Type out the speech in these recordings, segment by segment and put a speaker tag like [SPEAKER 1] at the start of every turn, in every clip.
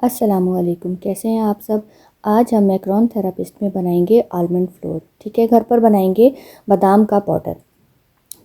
[SPEAKER 1] अस्सलामुअलैकुम, कैसे हैं आप सब। आज हम मैक्रोन थेरापिस्ट में बनाएंगे आलमंड फ्लोर। ठीक है, घर पर बनाएंगे बादाम का पाउडर।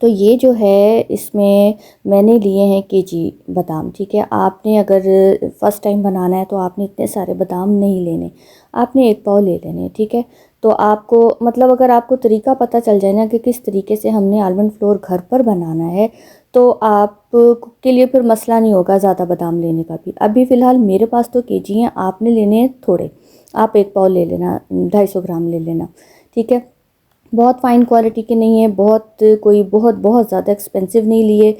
[SPEAKER 1] तो ये जो है इसमें मैंने लिए हैं केजी बादाम। ठीक है, आपने अगर फ़र्स्ट टाइम बनाना है तो आपने इतने सारे बादाम नहीं लेने, आपने एक पाव ले लेने। ठीक है, तो आपको मतलब अगर आपको तरीका पता चल जाए ना कि किस तरीके से हमने आलमंड फ्लोर घर पर बनाना है तो आप के लिए फिर मसला नहीं होगा ज़्यादा बादाम लेने का भी। अभी फ़िलहाल मेरे पास तो केजी हैं, आपने लेने हैं थोड़े। आप एक पाव ले लेना, 250 ग्राम ले लेना। ठीक है, बहुत फ़ाइन क्वालिटी के नहीं है, बहुत बहुत ज़्यादा एक्सपेंसिव नहीं लिए।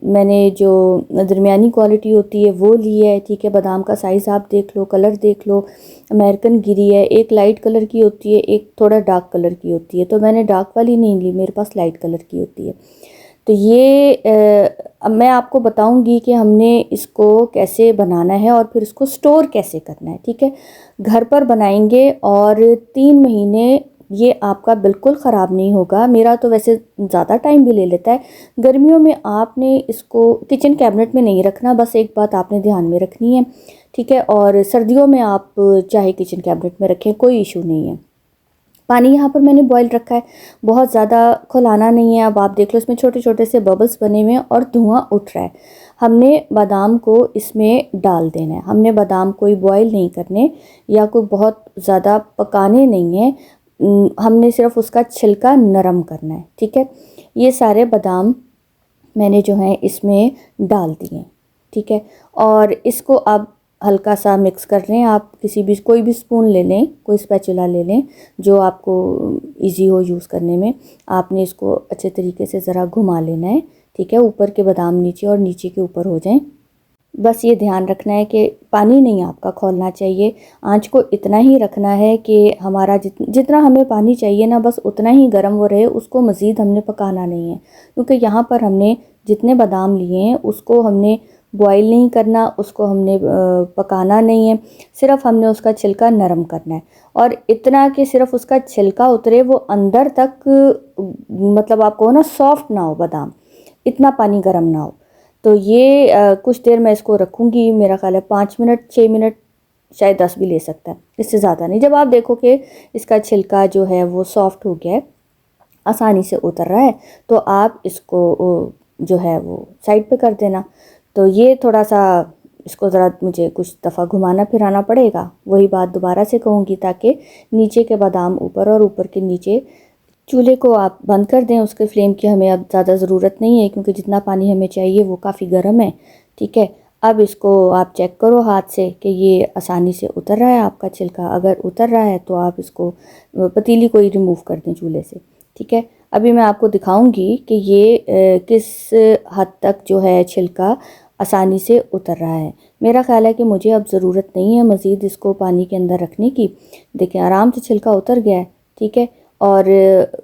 [SPEAKER 1] मैंने जो दरमियानी क्वालिटी होती है वो ली है। ठीक है, बादाम का साइज़ आप देख लो, कलर देख लो। अमेरिकन गिरी है, एक लाइट कलर की होती है, एक थोड़ा डार्क कलर की होती है। तो मैंने डार्क वाली नहीं ली, मेरे पास लाइट कलर की होती है। तो ये अब मैं आपको बताऊंगी कि हमने इसको कैसे बनाना है और फिर इसको स्टोर कैसे करना है। ठीक है, घर पर बनाएंगे और 3 महीने ये आपका बिल्कुल ख़राब नहीं होगा। मेरा तो वैसे ज़्यादा टाइम भी ले लेता है। गर्मियों में आपने इसको किचन कैबिनेट में नहीं रखना, बस एक बात आपने ध्यान में रखनी है। ठीक है, और सर्दियों में आप चाहे किचन कैबिनेट में रखें, कोई इशू नहीं है। पानी यहाँ पर मैंने बॉयल रखा है, बहुत ज़्यादा खौलाना नहीं है। अब आप देख लो, इसमें छोटे छोटे से बबल्स बने हुए हैं और धुआं उठ रहा है। हमने बादाम को इसमें डाल देना है। हमने बादाम कोई बॉयल नहीं करने या कोई बहुत ज़्यादा पकाने नहीं है। हमने सिर्फ उसका छिलका नरम करना है। ठीक है, ये सारे बादाम मैंने जो है इसमें डाल दिए। ठीक है, और इसको अब हल्का सा मिक्स कर लें। आप कोई भी स्पून ले लें, कोई स्पैचुला ले लें जो आपको इजी हो यूज़ करने में। आपने इसको अच्छे तरीके से ज़रा घुमा लेना है। ठीक है, ऊपर के बादाम नीचे और नीचे के ऊपर हो जाएं। बस ये ध्यान रखना है कि पानी नहीं आपका खौलना चाहिए। आंच को इतना ही रखना है कि हमारा जितना हमें पानी चाहिए ना, बस उतना ही गर्म वो रहे, उसको मज़ीद हमने पकाना नहीं है। क्योंकि यहाँ पर हमने जितने बादाम लिए हैं उसको हमने बॉईल नहीं करना, उसको हमने पकाना नहीं है। सिर्फ हमने उसका छिलका नरम करना है और इतना कि सिर्फ उसका छिलका उतरे, वो अंदर तक मतलब आपको ना सॉफ्ट ना हो बादाम, इतना पानी गर्म ना हो। तो ये कुछ देर मैं इसको रखूँगी, मेरा ख्याल है 5 मिनट 6 मिनट, शायद 10 भी ले सकता है, इससे ज़्यादा नहीं। जब आप देखो कि इसका छिलका जो है वो सॉफ्ट हो गया है, आसानी से उतर रहा है, तो आप इसको जो है वो साइड पे कर देना। तो ये थोड़ा सा इसको ज़रा मुझे कुछ दफ़ा घुमाना फिराना पड़ेगा, वही बात दोबारा से कहूँगी, ताकि नीचे के बादाम ऊपर और ऊपर के नीचे। चूल्हे को आप बंद कर दें, उसके फ्लेम की हमें अब ज़्यादा ज़रूरत नहीं है क्योंकि जितना पानी हमें चाहिए वो काफ़ी गर्म है। ठीक है, अब इसको आप चेक करो हाथ से कि ये आसानी से उतर रहा है आपका छिलका। अगर उतर रहा है तो आप इसको पतीली को ही रिमूव कर दें चूल्हे से। ठीक है, अभी मैं आपको दिखाऊंगी कि ये किस हद तक जो है छिलका आसानी से उतर रहा है। मेरा ख्याल है कि मुझे अब ज़रूरत नहीं है मज़ीद इसको पानी के अंदर रखने की। देखिए, आराम से छिलका उतर गया है। ठीक है, और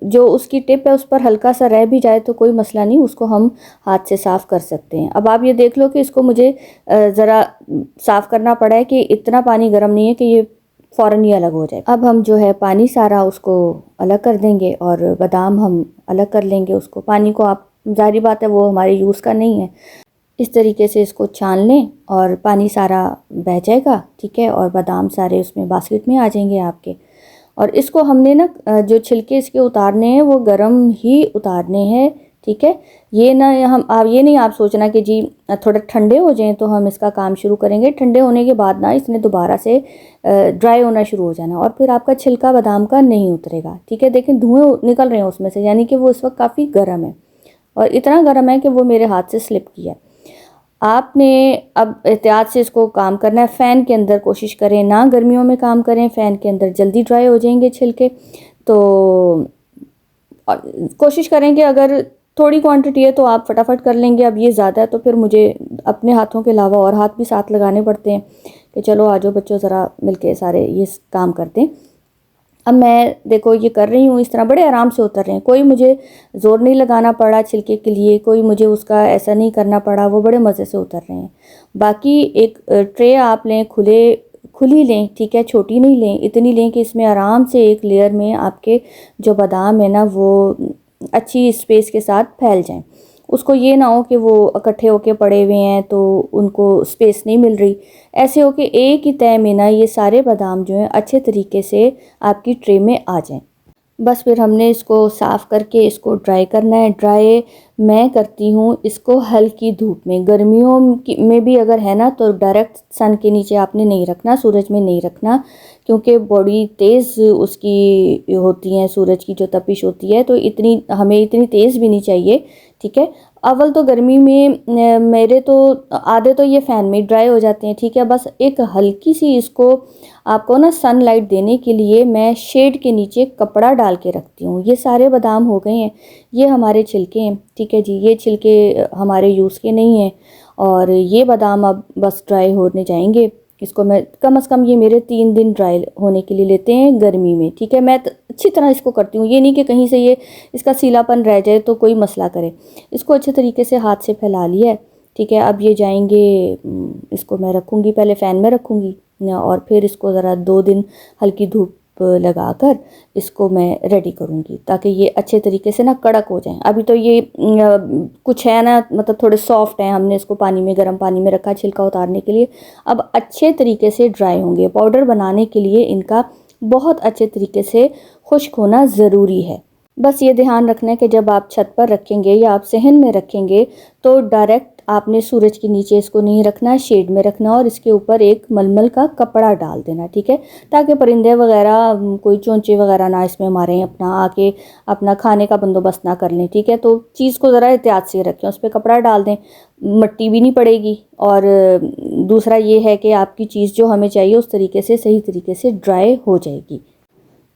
[SPEAKER 1] जो उसकी टिप है उस पर हल्का सा रह भी जाए तो कोई मसला नहीं, उसको हम हाथ से साफ़ कर सकते हैं। अब आप ये देख लो कि इसको मुझे ज़रा साफ़ करना पड़ा है कि इतना पानी गर्म नहीं है कि ये फ़ौरन ही अलग हो जाए। अब हम जो है पानी सारा उसको अलग कर देंगे और बादाम हम अलग कर लेंगे। उसको पानी को आप, जाहिर बात है वो हमारे यूज़ का नहीं है, इस तरीके से इसको छान लें और पानी सारा बह जाएगा। ठीक है, और बादाम सारे उसमें बास्केट में आ जाएंगे आपके। और इसको हमने ना जो छिलके इसके उतारने हैं वो गरम ही उतारने हैं। ठीक है, ये ना हम आप ये नहीं आप सोचना कि जी थोड़ा ठंडे हो जाएं तो हम इसका काम शुरू करेंगे। ठंडे होने के बाद ना इसने दोबारा से ड्राई होना शुरू हो जाना और फिर आपका छिलका बादाम का नहीं उतरेगा। ठीक है, देखें धुएँ निकल रहे हैं उसमें से, यानी कि वो इस वक्त काफ़ी गर्म है और इतना गर्म है कि वो मेरे हाथ से स्लिप किया। आपने अब एहतियात से इसको काम करना है। फ़ैन के अंदर कोशिश करें ना गर्मियों में काम करें, फ़ैन के अंदर जल्दी ड्राई हो जाएंगे छिलके। तो और कोशिश करें कि अगर थोड़ी क्वांटिटी है तो आप फटाफट कर लेंगे। अब ये ज़्यादा है तो फिर मुझे अपने हाथों के अलावा और हाथ भी साथ लगाने पड़ते हैं कि चलो आ जाओ बच्चों, ज़रा मिलके सारे ये काम करते हैं। अब मैं देखो ये कर रही हूँ, इस तरह बड़े आराम से उतर रहे हैं, कोई मुझे ज़ोर नहीं लगाना पड़ा छिलके के लिए, कोई मुझे उसका ऐसा नहीं करना पड़ा, वो बड़े मज़े से उतर रहे हैं। बाकी एक ट्रे आप लें, खुली लें। ठीक है, छोटी नहीं लें, इतनी लें कि इसमें आराम से एक लेयर में आपके जो बादाम है ना वो अच्छी स्पेस के साथ फैल जाएं। उसको ये ना हो कि वो इकट्ठे होके पड़े हुए हैं तो उनको स्पेस नहीं मिल रही। ऐसे हो कि एक ही तय में ना ये सारे बादाम जो हैं अच्छे तरीके से आपकी ट्रे में आ जाएं। बस फिर हमने इसको साफ़ करके इसको ड्राई करना है। ड्राई मैं करती हूँ इसको हल्की धूप में। गर्मियों में भी अगर है ना तो डायरेक्ट सन के नीचे आपने नहीं रखना, सूरज में नहीं रखना, क्योंकि बड़ी तेज़ उसकी होती है, सूरज की जो तपिश होती है, तो हमें इतनी तेज़ भी नहीं चाहिए। ठीक है, अव्वल तो गर्मी में मेरे तो आधे तो ये फ़ैन में ड्राई हो जाते हैं। ठीक है, बस एक हल्की सी इसको आपको ना सनलाइट देने के लिए मैं शेड के नीचे कपड़ा डाल के रखती हूँ। ये सारे बादाम हो गए हैं, ये हमारे छिलके हैं। ठीक है जी, ये छिलके हमारे यूज़ के नहीं हैं और ये बादाम अब बस ड्राई होने जाएंगे। इसको मैं कम से कम ये मेरे 3 दिन ड्राई होने के लिए लेते हैं गर्मी में। ठीक है, मैं अच्छी तरह इसको करती हूँ, ये नहीं कि कहीं से ये इसका सीलापन रह जाए तो कोई मसला करे। इसको अच्छे तरीके से हाथ से फैला लिया है। ठीक है, अब ये जाएंगे, इसको मैं रखूँगी, पहले फ़ैन में रखूँगी और फिर इसको ज़रा 2 दिन हल्की धूप लगाकर इसको मैं रेडी करूँगी ताकि ये अच्छे तरीके से ना कड़क हो जाएं। अभी तो ये कुछ है ना, मतलब थोड़े सॉफ्ट हैं, हमने इसको पानी में, गर्म पानी में रखा छिलका उतारने के लिए। अब अच्छे तरीके से ड्राई होंगे। पाउडर बनाने के लिए इनका बहुत अच्छे तरीके से खुश्क होना ज़रूरी है। बस ये ध्यान रखना है कि जब आप छत पर रखेंगे या आप सहन में रखेंगे तो डायरेक्ट आपने सूरज के नीचे इसको नहीं रखना, शेड में रखना और इसके ऊपर एक मलमल का कपड़ा डाल देना। ठीक है, ताकि परिंदे वगैरह, कोई चोंचे वगैरह ना इसमें मारें, अपना आके अपना खाने का बंदोबस्त ना कर लें। ठीक है, तो चीज़ को ज़रा एहतियात से रखें, उस पर कपड़ा डाल दें, मिट्टी भी नहीं पड़ेगी। और दूसरा ये है कि आपकी चीज़ जो हमें चाहिए उस तरीके से, सही तरीके से ड्राई हो जाएगी।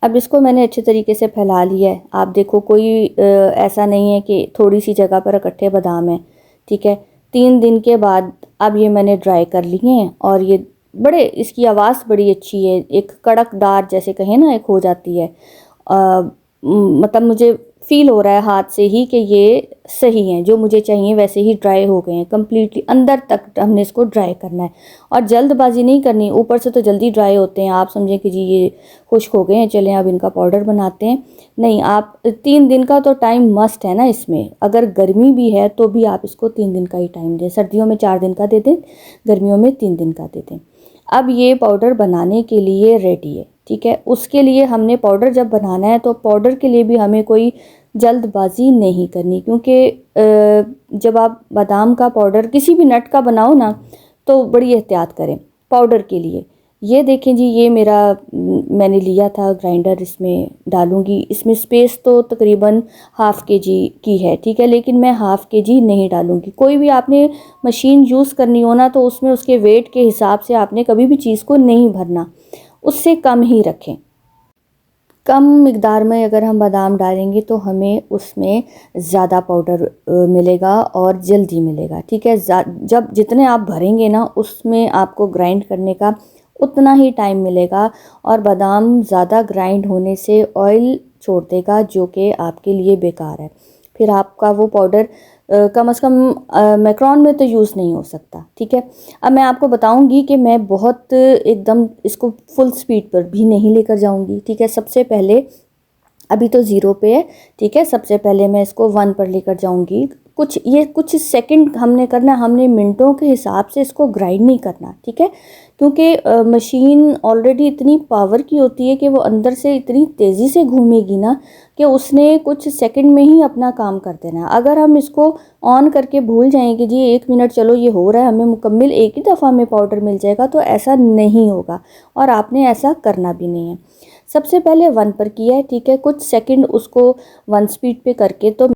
[SPEAKER 1] अब इसको मैंने अच्छे तरीके से फैला लिया है। आप देखो, कोई ऐसा नहीं है कि थोड़ी सी जगह पर इकट्ठे बादाम हैं। ठीक है, 3 दिन के बाद अब ये मैंने ड्राई कर लिए हैं और ये बड़े, इसकी आवाज़ बड़ी अच्छी है, एक कड़कदार जैसे कहें ना, एक हो जाती है। मतलब मुझे फ़ील हो रहा है हाथ से ही कि ये सही हैं, जो मुझे चाहिए वैसे ही ड्राई हो गए हैं कम्प्लीटली। अंदर तक हमने इसको ड्राई करना है और जल्दबाजी नहीं करनी। ऊपर से तो जल्दी ड्राई होते हैं, आप समझें कि जी ये खुश्क हो गए हैं, चलें अब इनका पाउडर बनाते हैं। नहीं, आप 3 दिन का तो टाइम मस्ट है ना इसमें। अगर गर्मी भी है तो भी आप इसको 3 दिन का ही टाइम दें। सर्दियों में 4 दिन का दे दें, गर्मियों में 3 दिन का दे दें। अब ये पाउडर बनाने के लिए रेडी है। ठीक है, उसके लिए हमने पाउडर जब बनाना है तो पाउडर के लिए भी हमें कोई जल्दबाजी नहीं करनी, क्योंकि जब आप बादाम का पाउडर किसी भी नट का बनाओ ना तो बड़ी एहतियात करें पाउडर के लिए। ये देखें जी, ये मेरा मैंने लिया था ग्राइंडर, इसमें डालूंगी। इसमें स्पेस तो तकरीबन ½ kg की है। ठीक है, लेकिन मैं ½ kg नहीं डालूंगी। कोई भी आपने मशीन यूज़ करनी हो ना तो उसमें उसके वेट के हिसाब से आपने कभी भी चीज़ को नहीं भरना, उससे कम ही रखें। कम मिकदार में अगर हम बादाम डालेंगे तो हमें उसमें ज़्यादा पाउडर मिलेगा और जल्दी मिलेगा। ठीक है, जब जितने आप भरेंगे ना उसमें आपको ग्राइंड करने का उतना ही टाइम मिलेगा और बादाम ज़्यादा ग्राइंड होने से ऑयल छोड़ देगा, जो कि आपके लिए बेकार है। फिर आपका वो पाउडर कम से कम मैक्रोन में तो यूज़ नहीं हो सकता। ठीक है, अब मैं आपको बताऊंगी कि मैं बहुत एकदम इसको फुल स्पीड पर भी नहीं लेकर जाऊंगी। ठीक है, सबसे पहले अभी तो 0 पे है। ठीक है, सबसे पहले मैं इसको 1 पर लेकर जाऊंगी। कुछ सेकंड हमने करना, हमने मिनटों के हिसाब से इसको ग्राइंड नहीं करना। ठीक है, क्योंकि मशीन ऑलरेडी इतनी पावर की होती है कि वो अंदर से इतनी तेज़ी से घूमेगी ना कि उसने कुछ सेकंड में ही अपना काम कर देना है। अगर हम इसको ऑन करके भूल जाएंगे जी 1 मिनट चलो ये हो रहा है, हमें मुकम्मल एक ही दफ़ा में पाउडर मिल जाएगा, तो ऐसा नहीं होगा और आपने ऐसा करना भी नहीं है। सबसे पहले 1 पर किया है। ठीक है, कुछ सेकंड उसको 1 स्पीड पे करके तो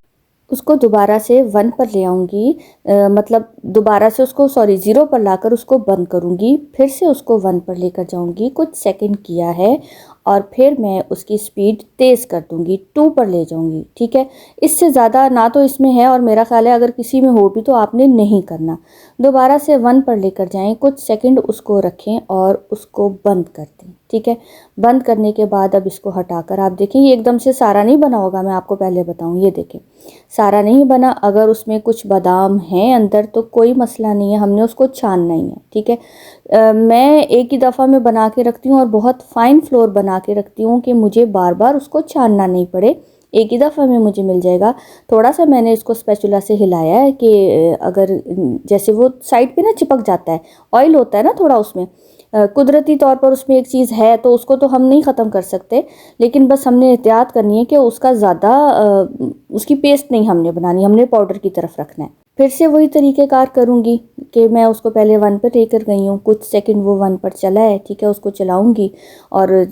[SPEAKER 1] उसको दोबारा से 1 पर ले आऊँगी, मतलब दोबारा से उसको 0 पर लाकर उसको बंद करूँगी, फिर से उसको 1 पर लेकर जाऊँगी। कुछ सेकंड किया है और फिर मैं उसकी स्पीड तेज़ कर दूँगी, 2 पर ले जाऊँगी। ठीक है, इससे ज़्यादा ना तो इसमें है और मेरा ख्याल है अगर किसी में हो भी तो आपने नहीं करना। दोबारा से 1 पर लेकर जाएं, कुछ सेकंड उसको रखें और उसको बंद कर दें। ठीक है, बंद करने के बाद अब इसको हटाकर आप देखें, ये एकदम से सारा नहीं बना होगा, मैं आपको पहले बताऊँ। ये देखें, सारा नहीं बना। अगर उसमें कुछ बादाम हैं अंदर तो कोई मसला नहीं है, हमने उसको छानना ही है। ठीक है, मैं एक ही दफ़ा में बना के रखती हूँ और बहुत फ़ाइन फ्लोर बना के रखती हूँ कि मुझे बार बार उसको छानना नहीं पड़े, एक ही दफ़ा में मुझे मिल जाएगा। थोड़ा सा मैंने इसको स्पैचुला से हिलाया है कि अगर जैसे वो साइड पे ना चिपक जाता है, ऑयल होता है ना थोड़ा उसमें, कुदरती तौर पर उसमें एक चीज़ है तो उसको तो हम नहीं ख़त्म कर सकते, लेकिन बस हमने एहतियात करनी है कि उसका ज़्यादा उसकी पेस्ट नहीं हमने बनानी, हमने पाउडर की तरफ रखना है। फिर से वही तरीक़ेकार करूँगी कि मैं उसको पहले 1 पर लेकर गई हूँ, कुछ सेकंड वो 1 पर चला है, ठीक है, उसको चलाऊँगी और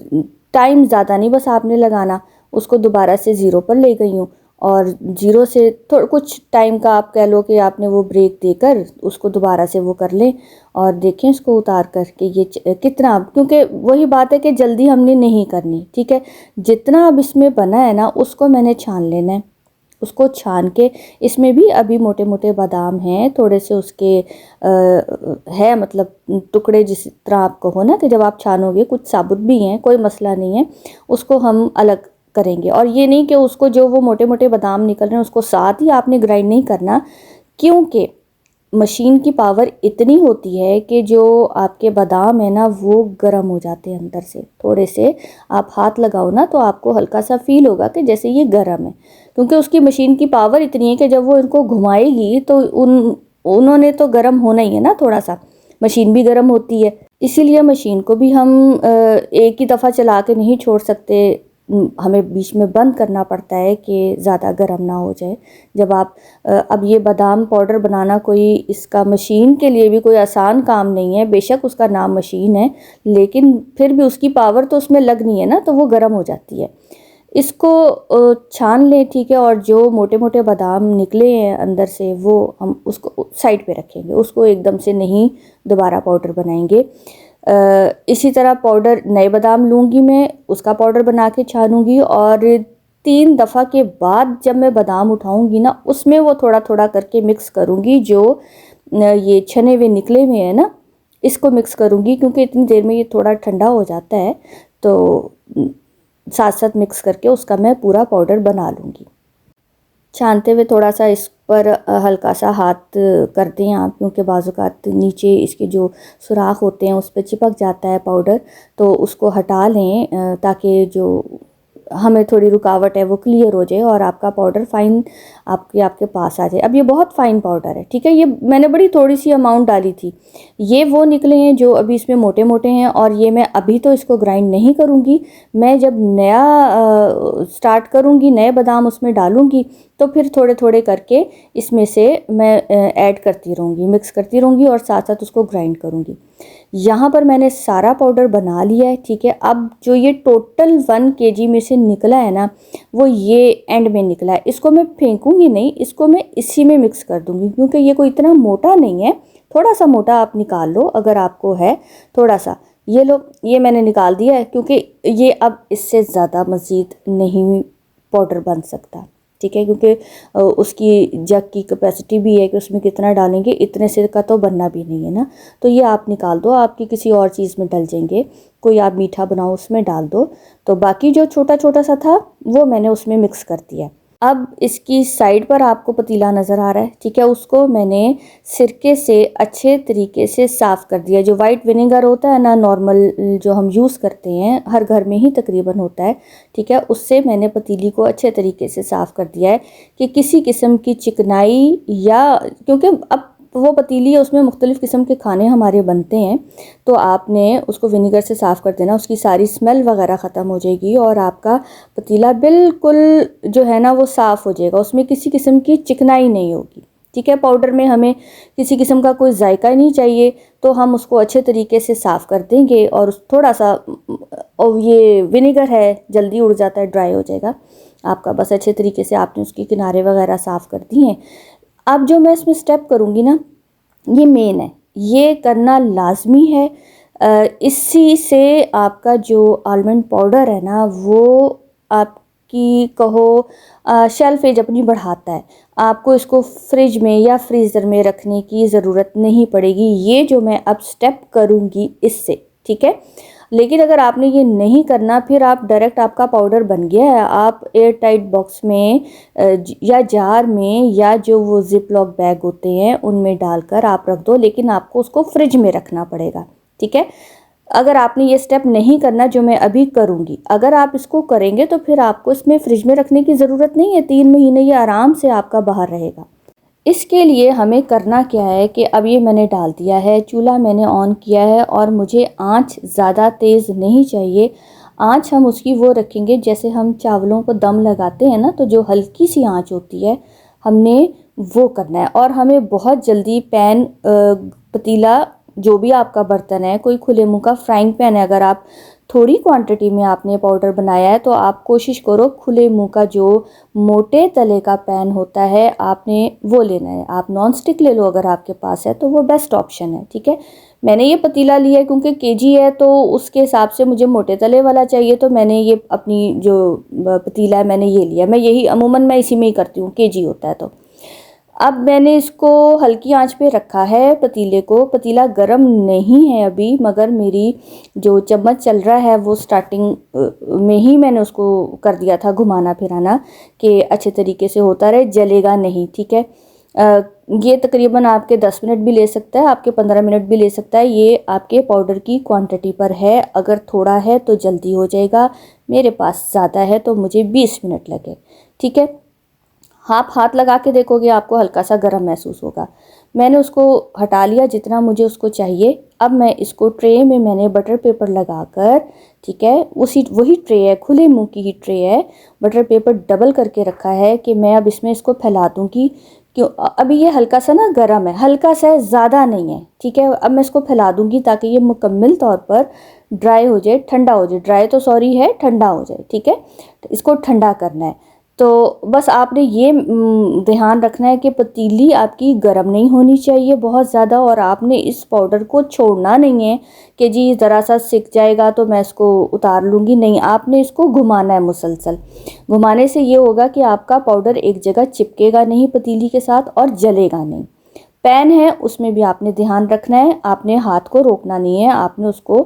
[SPEAKER 1] टाइम ज़्यादा नहीं बस आपने लगाना, उसको दोबारा से 0 पर ले गई हूँ और 0 से कुछ टाइम का आप कह लो कि आपने वो ब्रेक देकर उसको दोबारा से वो कर लें और देखें इसको उतार कर कि ये कितना, क्योंकि वही बात है कि जल्दी हमने नहीं करनी, ठीक है। जितना अब इसमें बना है ना उसको मैंने छान लेना है, उसको छान के इसमें भी अभी मोटे मोटे बादाम हैं, थोड़े से उसके है मतलब टुकड़े, जिस तरह आप कहो ना कि जब आप छानोगे कुछ साबुत भी हैं, कोई मसला नहीं है, उसको हम अलग करेंगे। और ये नहीं कि उसको जो वो मोटे मोटे बादाम निकल रहे हैं उसको साथ ही आपने ग्राइंड नहीं करना, क्योंकि मशीन की पावर इतनी होती है कि जो आपके बादाम है ना वो गर्म हो जाते हैं अंदर से, थोड़े से आप हाथ लगाओ ना तो आपको हल्का सा फील होगा कि जैसे ये गर्म है, क्योंकि उसकी मशीन की पावर इतनी है कि जब वो इनको घुमाएगी तो उन्होंने तो गर्म होना ही है ना, थोड़ा सा मशीन भी गर्म होती है, इसीलिए मशीन को भी हम एक ही दफ़ा चला के नहीं छोड़ सकते, हमें बीच में बंद करना पड़ता है कि ज़्यादा गर्म ना हो जाए। जब आप अब ये बादाम पाउडर बनाना कोई इसका मशीन के लिए भी कोई आसान काम नहीं है, बेशक उसका नाम मशीन है लेकिन फिर भी उसकी पावर तो उसमें लगनी है ना, तो वो गर्म हो जाती है। इसको छान लें, ठीक है, और जो मोटे मोटे बादाम निकले हैं अंदर से वो हम उसको साइड पे रखेंगे, उसको एकदम से नहीं दोबारा पाउडर बनाएंगे। इसी तरह पाउडर नए बादाम लूँगी मैं, उसका पाउडर बना के छानूँगी और 3 दफ़ा के बाद जब मैं बादाम उठाऊँगी ना उसमें वो थोड़ा थोड़ा करके मिक्स करूँगी, जो ये छने हुए निकले हुए हैं ना इसको मिक्स करूँगी, क्योंकि इतनी देर में ये थोड़ा ठंडा हो जाता है, तो साथ साथ मिक्स करके उसका मैं पूरा पाउडर बना लूँगी। छानते हुए थोड़ा सा इस पर हल्का सा हाथ कर दें आप, क्योंकि बाज़ात नीचे इसके जो सुराख होते हैं उस पर चिपक जाता है पाउडर, तो उसको हटा लें ताकि जो हमें थोड़ी रुकावट है वो क्लियर हो जाए और आपका पाउडर फ़ाइन आपके पास आ जाए। अब ये बहुत फ़ाइन पाउडर है, ठीक है, ये मैंने बड़ी थोड़ी सी अमाउंट डाली थी, ये वो निकले हैं जो अभी इसमें मोटे मोटे हैं और ये मैं अभी तो इसको ग्राइंड नहीं करूँगी, मैं जब नया स्टार्ट करूँगी, नए बादाम उसमें डालूँगी तो फिर थोड़े थोड़े करके इसमें से मैं ऐड करती रहूँगी, मिक्स करती रहूँगी और साथ साथ उसको ग्राइंड करूँगी। यहाँ पर मैंने सारा पाउडर बना लिया है, ठीक है। अब जो ये टोटल 1 kg में से निकला है ना वो ये एंड में निकला है, इसको मैं फेंकूँगी नहीं, इसको मैं इसी में मिक्स कर दूँगी, क्योंकि ये कोई इतना मोटा नहीं है, थोड़ा सा मोटा आप निकाल लो अगर आपको है थोड़ा सा, ये लो, ये मैंने निकाल दिया है, क्योंकि ये अब इससे ज़्यादा मज़ीद नहीं पाउडर बन सकता, ठीक है, क्योंकि उसकी जग की कैपेसिटी भी है कि उसमें कितना डालेंगे, इतने से का तो बनना भी नहीं है ना, तो ये आप निकाल दो, आपकी किसी और चीज़ में डल जाएंगे, कोई आप मीठा बनाओ उसमें डाल दो, तो बाकी जो छोटा छोटा सा था वो मैंने उसमें मिक्स कर दिया। अब इसकी साइड पर आपको पतीला नज़र आ रहा है, ठीक है, उसको मैंने सिरके से अच्छे तरीके से साफ़ कर दिया। जो वाइट विनेगर होता है ना नॉर्मल जो हम यूज़ करते हैं, हर घर में ही तकरीबन होता है, ठीक है, उससे मैंने पतीली को अच्छे तरीके से साफ़ कर दिया है कि किसी किस्म की चिकनाई या, क्योंकि अब वो पतीली है उसमें मुख्तलिफ़ किस्म के खाने हमारे बनते हैं, तो आपने उसको विनेगर से साफ़ कर देना, उसकी सारी स्मेल वगैरह ख़त्म हो जाएगी और आपका पतीला बिल्कुल जो है ना वो साफ़ हो जाएगा, उसमें किसी किस्म की चिकनाई नहीं होगी, ठीक है। पाउडर में हमें किसी किस्म का कोई जायका नहीं चाहिए, तो हम उसको अच्छे तरीके से साफ़ कर देंगे और थोड़ा सा, और ये विनेगर है जल्दी उड़ जाता है, ड्राई हो जाएगा आपका, बस अच्छे तरीके से आपने उसके किनारे वगैरह साफ़ कर दिए हैं। अब जो मैं इसमें स्टेप करूँगी ना ये मेन है, ये करना लाजमी है, इसी से आपका जो आलमंड पाउडर है ना वो आपकी कहो शेल्फ एज अपनी बढ़ाता है, आपको इसको फ्रिज में या फ्रीज़र में रखने की ज़रूरत नहीं पड़ेगी, ये जो मैं अब स्टेप करूँगी इससे, ठीक है। लेकिन अगर आपने ये नहीं करना, फिर आप डायरेक्ट आपका पाउडर बन गया है, आप एयर टाइट बॉक्स में या जार में या जो वो जिप लॉक बैग होते हैं उनमें डालकर आप रख दो, लेकिन आपको उसको फ्रिज में रखना पड़ेगा, ठीक है। अगर आपने ये स्टेप नहीं करना जो मैं अभी करूँगी, अगर आप इसको करेंगे तो फिर आपको इसमें फ्रिज में रखने की ज़रूरत नहीं है, 3 महीने ये आराम से आपका बाहर रहेगा। इसके लिए हमें करना क्या है कि अब ये मैंने डाल दिया है, चूल्हा मैंने ऑन किया है और मुझे आँच ज़्यादा तेज़ नहीं चाहिए। आँच हम उसकी वो रखेंगे जैसे हम चावलों को दम लगाते हैं ना, तो जो हल्की सी आँच होती है हमने वो करना है। और हमें बहुत जल्दी पैन पतीला जो भी आपका बर्तन है, कोई खुले मुँह का फ्राइंग पैन है, अगर आप थोड़ी क्वांटिटी में आपने पाउडर बनाया है तो आप कोशिश करो खुले मुंह का जो मोटे तले का पैन होता है आपने वो लेना है। आप नॉन स्टिक ले लो अगर आपके पास है तो वो बेस्ट ऑप्शन है, ठीक है। मैंने ये पतीला लिया है क्योंकि केजी है तो उसके हिसाब से मुझे मोटे तले वाला चाहिए, तो मैंने ये अपनी जो पतीला है मैंने ये लिया। मैं यही अमूमन मैं इसी में ही करती हूँ, केजी होता है तो। अब मैंने इसको हल्की आंच पे रखा है पतीले को। पतीला गर्म नहीं है अभी, मगर मेरी जो चम्मच चल रहा है वो स्टार्टिंग में ही मैंने उसको कर दिया था घुमाना फिराना कि अच्छे तरीके से होता रहे, जलेगा नहीं, ठीक है। ये तकरीबन आपके 10 मिनट भी ले सकता है, आपके 15 मिनट भी ले सकता है, ये आपके पाउडर की क्वांटिटी पर है। अगर थोड़ा है तो जल्दी हो जाएगा, मेरे पास ज़्यादा है तो मुझे 20 मिनट लगे, ठीक है। आप हाथ लगा के देखोगे आपको हल्का सा गर्म महसूस होगा। मैंने उसको हटा लिया जितना मुझे उसको चाहिए। अब मैं इसको ट्रे में मैंने बटर पेपर लगाकर, ठीक है, वही ट्रे है, खुले मुंह की ही ट्रे है, बटर पेपर डबल करके रखा है कि मैं अब इसमें इसको फैला दूंगी। क्यों, अभी ये हल्का सा ना गर्म है, हल्का सा है, ज़्यादा नहीं है, ठीक है। अब मैं इसको फैला दूंगी ताकि ये मुकम्मल तौर पर ड्राई हो जाए, ठंडा हो जाए, ड्राई तो सॉरी है, ठंडा हो जाए, ठीक है। इसको ठंडा करना है। तो बस आपने ये ध्यान रखना है कि पतीली आपकी गर्म नहीं होनी चाहिए बहुत ज़्यादा, और आपने इस पाउडर को छोड़ना नहीं है कि जी ज़रा सा सिक जाएगा तो मैं इसको उतार लूँगी, नहीं, आपने इसको घुमाना है मुसलसल। घुमाने से ये होगा कि आपका पाउडर एक जगह चिपकेगा नहीं पतीली के साथ और जलेगा नहीं। पैन है उसमें भी आपने ध्यान रखना है, आपने हाथ को रोकना नहीं है, आपने उसको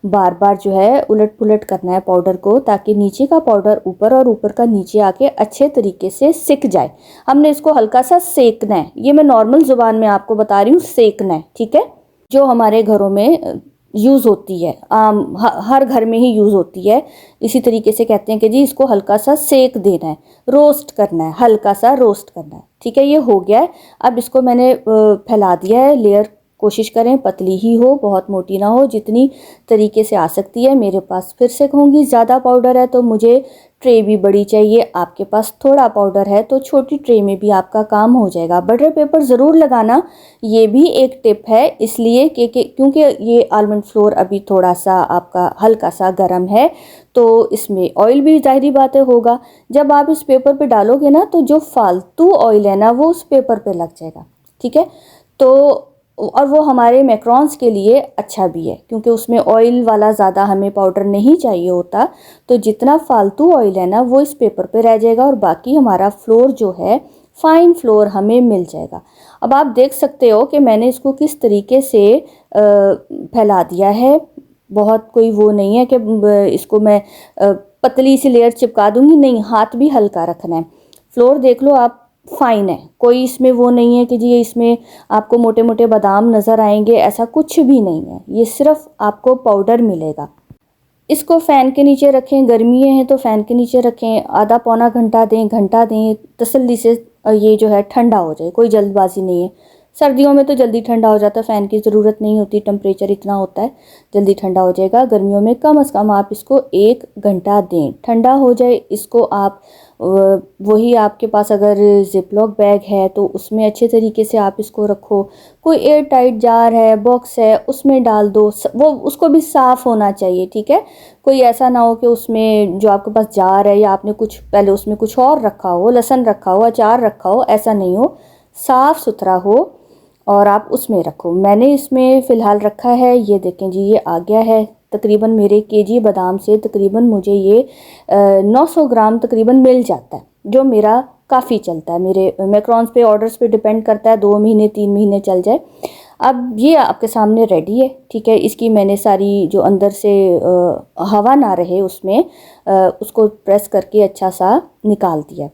[SPEAKER 1] बार बार जो है उलट पुलट करना है पाउडर को, ताकि नीचे का पाउडर ऊपर और ऊपर का नीचे आके अच्छे तरीके से सिक जाए। हमने इसको हल्का सा सेकना है, ये मैं नॉर्मल ज़ुबान में आपको बता रही हूँ, सेकना है, ठीक है। जो हमारे घरों में यूज़ होती है, आम हर घर में ही यूज़ होती है, इसी तरीके से कहते हैं कि जी इसको हल्का सा सेक देना है, रोस्ट करना है, हल्का सा रोस्ट करना है, ठीक है। ये हो गया है। अब इसको मैंने फैला दिया है, लेयर कोशिश करें पतली ही हो, बहुत मोटी ना हो, जितनी तरीके से आ सकती है। मेरे पास फिर से कहूँगी ज़्यादा पाउडर है तो मुझे ट्रे भी बड़ी चाहिए, आपके पास थोड़ा पाउडर है तो छोटी ट्रे में भी आपका काम हो जाएगा। बटर पेपर ज़रूर लगाना, ये भी एक टिप है, इसलिए कि क्योंकि ये आलमंड फ्लोर अभी थोड़ा सा आपका हल्का सा गर्म है तो इसमें ऑयल भी ज़ाहिरी बात है होगा। जब आप इस पेपर पे डालोगे ना तो जो फालतू ऑयल है ना वो उस पेपर पे लग जाएगा, ठीक है। तो और वो हमारे मैक्रॉन्स के लिए अच्छा भी है क्योंकि उसमें ऑयल वाला ज़्यादा हमें पाउडर नहीं चाहिए होता, तो जितना फालतू ऑयल है ना वो इस पेपर पे रह जाएगा और बाकी हमारा फ्लोर जो है फाइन फ्लोर हमें मिल जाएगा। अब आप देख सकते हो कि मैंने इसको किस तरीके से फैला दिया है, बहुत कोई वो नहीं है कि इसको मैं पतली सी लेयर चिपका दूंगी, नहीं, हाथ भी हल्का रखना है। फ्लोर देख लो आप, फाइन है, कोई इसमें वो नहीं है कि जी इसमें आपको मोटे मोटे बादाम नज़र आएंगे, ऐसा कुछ भी नहीं है, ये सिर्फ आपको पाउडर मिलेगा। इसको फ़ैन के नीचे रखें, गर्मियाँ हैं तो फ़ैन के नीचे रखें, आधा पौना घंटा दें तसल्ली से, ये जो है ठंडा हो जाए, कोई जल्दबाजी नहीं है। सर्दियों में तो जल्दी ठंडा हो जाता है, फ़ैन की ज़रूरत नहीं होती, टेम्परेचर इतना होता है, जल्दी ठंडा हो जाएगा। गर्मियों में कम से कम आप इसको 1 घंटा दें, ठंडा हो जाए। इसको आप वही आपके पास अगर ज़िपलॉक बैग है तो उसमें अच्छे तरीके से आप इसको रखो, कोई एयर टाइट जार है, बॉक्स है, उसमें डाल दो, वो उसको भी साफ़ होना चाहिए, ठीक है। कोई ऐसा ना हो कि उसमें जो आपके पास जार है या आपने कुछ पहले उसमें कुछ और रखा हो, लहसुन रखा हो, अचार रखा हो, ऐसा नहीं हो, साफ़ सुथरा हो और आप उसमें रखो। मैंने इसमें फ़िलहाल रखा है, ये देखें जी, ये आ गया है तकरीबन मेरे केजी बादाम से तकरीबन मुझे ये 900 ग्राम तकरीबन मिल जाता है, जो मेरा काफ़ी चलता है। मेरे मैक्रॉन्स पे ऑर्डर्स पे डिपेंड करता है, 2 महीने 3 महीने चल जाए। अब ये आपके सामने रेडी है, ठीक है। इसकी मैंने सारी जो अंदर से हवा ना रहे उसमें उसको प्रेस करके अच्छा सा निकाल दिया।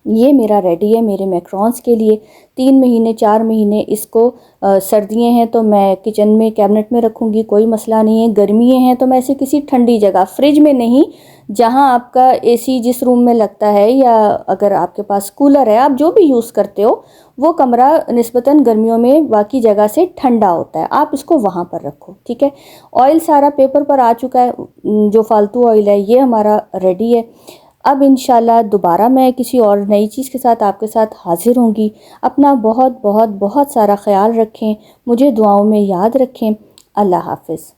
[SPEAKER 1] ये मेरा रेडी है मेरे मैक्रोन्स के लिए। 3 महीने 4 महीने इसको सर्दियाँ हैं तो मैं किचन में कैबिनेट में रखूँगी, कोई मसला नहीं है। गर्मियाँ हैं तो मैं इसे किसी ठंडी जगह, फ्रिज में नहीं, जहाँ आपका एसी जिस रूम में लगता है, या अगर आपके पास कूलर है, आप जो भी यूज़ करते हो, वो कमरा निस्बतन गर्मियों में बाकी जगह से ठंडा होता है, आप इसको वहाँ पर रखो, ठीक है। ऑयल सारा पेपर पर आ चुका है, जो फालतू ऑयल है ये हमारा रेडी है। अब इंशाल्लाह दोबारा मैं किसी और नई चीज़ के साथ आपके साथ हाज़िर होंगी। अपना बहुत बहुत बहुत सारा ख्याल रखें, मुझे दुआओं में याद रखें। अल्लाह हाफ़िज़।